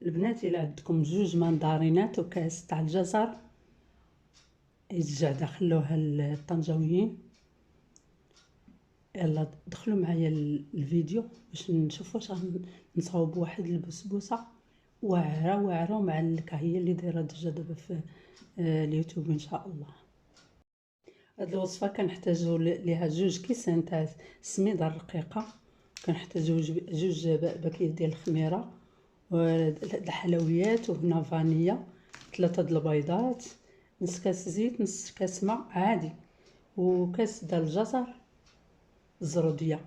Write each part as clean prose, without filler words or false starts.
البنات الا عندكم جوج مندارينات وكاس تاع الجزر يتجعدا خلوها الطنجاويين. يلا دخلوا معايا الفيديو باش نشوفوا واش غنصاوب واحد البسبوسه واعره واعره ومعلكه، هي اللي دايره ضجه دابا في اليوتيوب ان شاء الله. هاد الوصفه كنحتاجوا ليها جوج كيسان تاع السميده الرقيقه، كنحتاجوا جوج باكيات ديال الخميره الحلويات، وهنا فانيلا، 3 د البيضات، نص كاس زيت، نص كاس ماء عادي، وكاس ديال الجزر الزروديه،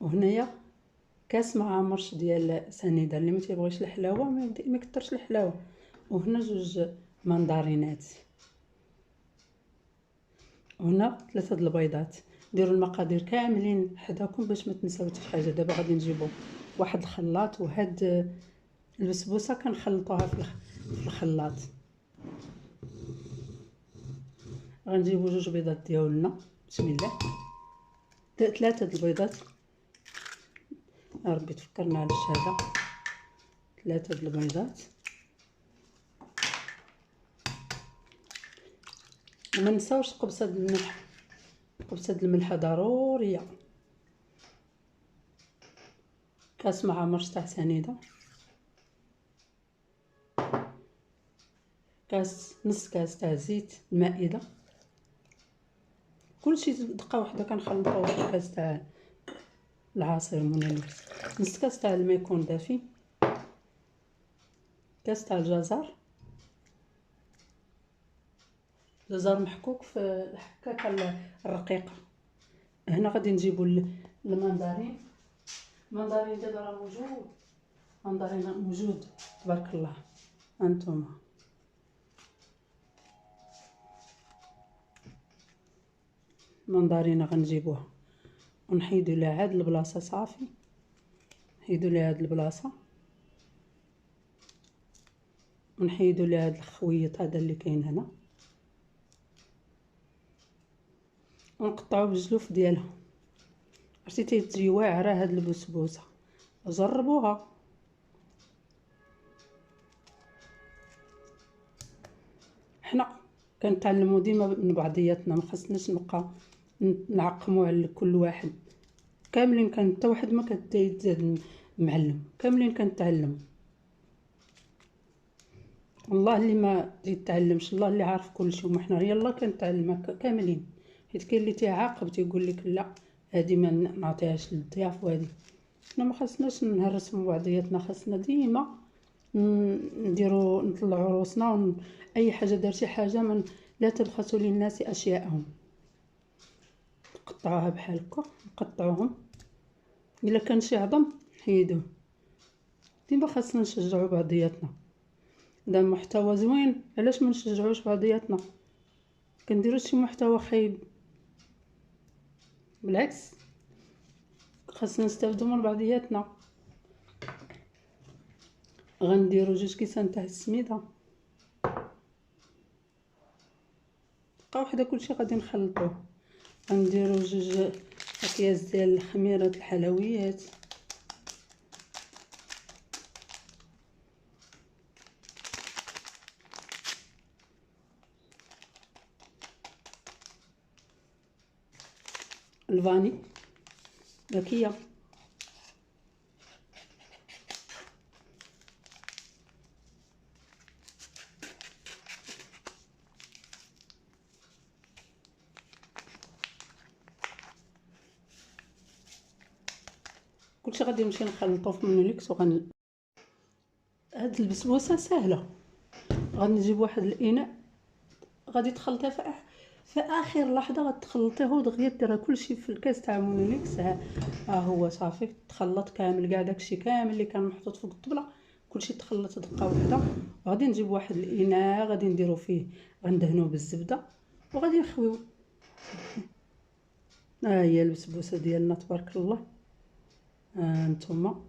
وهنايا كاس مع مرش ديال سنيده اللي ما تيبغيش الحلاوه ما يكثرش الحلاوه، وهنا جوج مندارينات، وهنا 3 د البيضات. ديروا المقادير كاملين حداكم باش ما تنساو حتى حاجه. دابا غادي نجيبوا واحد الخلاط، وهاد البسبوسه كنخلطوها في الخلاط. غنجيبوا جوج بيضات ديالنا، بسم الله، 3 د البيضات، ربي تفكرنا على الشهاده، 3 د البيضات، وما نساوش قبصه د الملح، قبصه د الملح ضروريه، كاس مع مرش تاع سنيده، كاس نص كاس تاع زيت المائده، كلشي دقه واحده كنخلطوه في كاس تاع العصير مونيلكس، نص كاس تاع الماء يكون دافي، كاس تاع الجزر، جزر محكوك في الحكاكه الرقيقه. هنا غادي نجيبوا المندارين، المندارين دابا راه موجود، المندارين موجود تبارك الله. هانتوما المندارينه غنجيبوها ونحيدوا لها هاد البلاصه، صافي نحيدوا لها هاد البلاصه، ونحيدوا لها هاد الخويط هذا اللي كاين هنا، ونقطعوا بالجلوف ديالها. عرفتي تجي واعره هاد البسبوسه، جربوها. حنا كنتعلموا ديما من بعضياتنا، ما خصناش نبقى نعقموا على كل واحد، كاملين كان حتى واحد ما كيتزاد معلم، كاملين كنتعلموا. الله اللي ما يتعلمش، الله اللي عارف كل شيء، وحنا يلا كنتعلموا كاملين، حيت كاين اللي تيعاقب تيقول لك لا هذه ما نعطيهاش للضياف، وهذه حنا ما خصناش نهرسوا بعضياتنا، خصنا ديما نديروا نطلعوا روسنا، اي حاجه دار شي حاجه من لا تبخسوا للناس اشياءهم. نقطعوها بحال هكا، نقطعوهم، الا كان شي عظم حيدوه. ديما خاصنا نشجعوا بعضياتنا، دا محتوى زوين علاش ما نشجعوش بعضياتنا؟ كنديروا شي محتوى خايب، بالعكس خاصنا نستافدوا من بعضياتنا. غنديروا جوج كيسان تاع السميده، دقه واحده كلشي غادي نخلطوه. غنديروا جوج اكياس ديال الخميره الحلويات، الفاني باكيه، كلشي غادي نمشي نخلطو في مونوليكس. هاد البسبوسه سهله، غنجيب واحد الاناء، غادي تخلطيها في اخر لحظه، غتخلطيه ودغيا ديرها كلشي في الكاس تاع مونوليكس. ها هو صافي تخلط كامل، كاع داكشي كامل اللي كان محطوط فوق الطبله كلشي تخلط دقه واحده. وغادي نجيب واحد الاناء غادي نديرو فيه، غندهنوه بالزبده وغادي نخويو. ها هي البسبوسه ديالنا تبارك الله. هانتوما،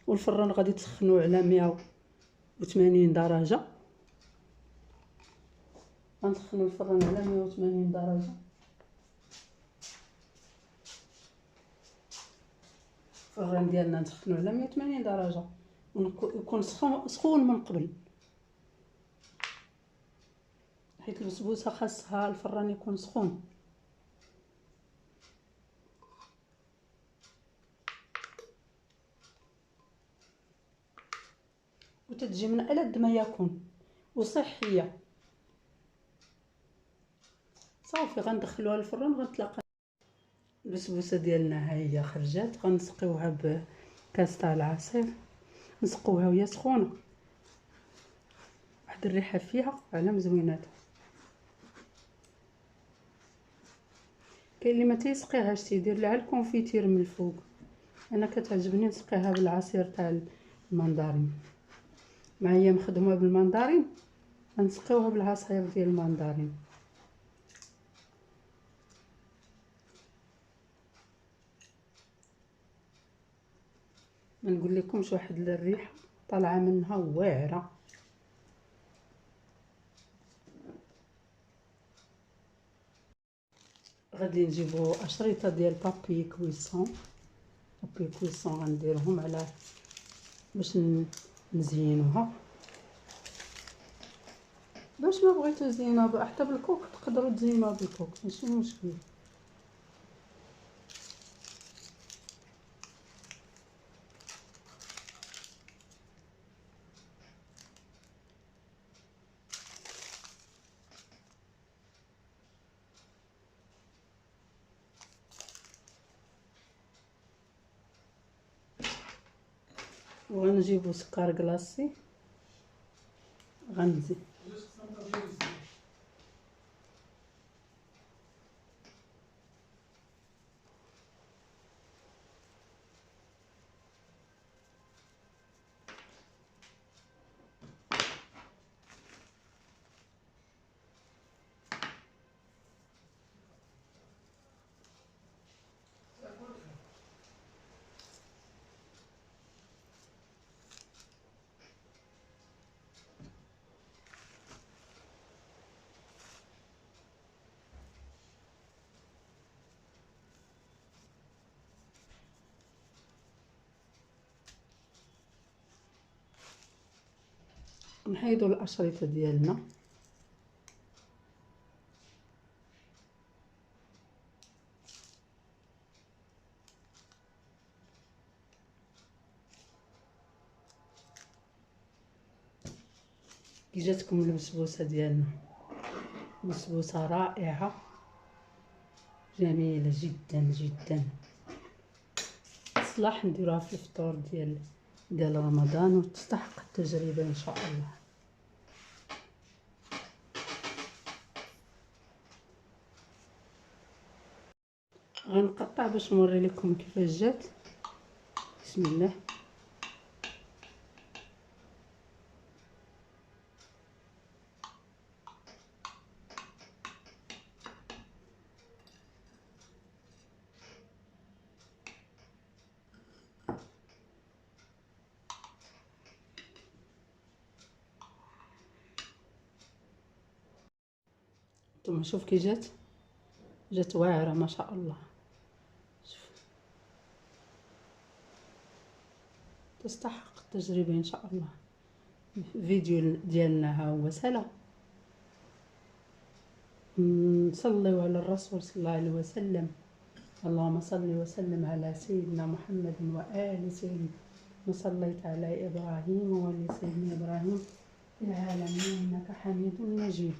والفران غادي تسخنوه على 180 درجه، غنسخنوا الفران على 180 درجه. الفران ديالنا نسخنوه على 180 درجه يكون سخون من قبل، حيت البسبوسه خاصها الفران يكون سخون. وتتجي من ألذ ما يكون وصحيه. صافي غندخلوها للفران، غنتلاقى البسبوسه ديالنا. ها هي خرجات. غنسقيوها بكاس تاع العصير، نسقوها وهي سخونه، واحد الريحه فيها على مزويناتها. كاين اللي ما تيسقيهاش، تيدير لها الكونفيتير من الفوق. انا كتعجبني نسقيها بالعصير تاع المندارين، مع هي مخدومه بالمندارين غنسقيوها بالعصير ديال المندارين. ما نقول لكمش واحد الريحه طالعه منها واعره. غادي نجيبو اشرطه ديال بابي كويسون. بابي كويسون غنديرهم على باش نزينوها. باش ما بغيتو زينوها حتى بالكوك تقدروا تزينوها بالكوك، ماشي مشكل. وغنجيبو سكر كلاصي غنزيد. نحيدو الاشرطه ديالنا. كي جاتكم البسبوسه ديالنا، بسبوسه رائعه جميله جدا جدا. صلاح نديروها في الفطور ديال رمضان، وتستحق التجربه ان شاء الله. غنقطع باش نوري لكم كيفاش جات. بسم الله. نتوما شوف كي جات واعره ما شاء الله. شوف. تستحق التجربه ان شاء الله. الفيديو ديالنا ها هو سلا. نصليو على الرسول صلى الله عليه وسلم. اللهم صل وسلم على سيدنا محمد وآل سيدنا. وصليت على إبراهيم وآل سيدنا إبراهيم في العالمين إنك حميد مجيد.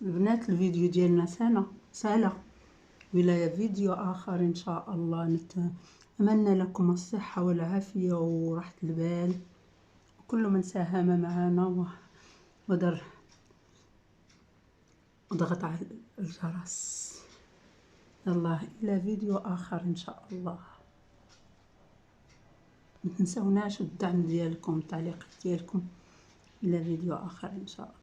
البنات الفيديو ديالنا سهلة ولا فيديو آخر إن شاء الله. نتمنى لكم الصحة والعافية وراحة البال، كل من ساهم معنا وضغط على الجرس. الله إلى فيديو آخر إن شاء الله. متنسوناش الدعم ديالكم، التعليقات ديالكم. إلى فيديو آخر إن شاء الله.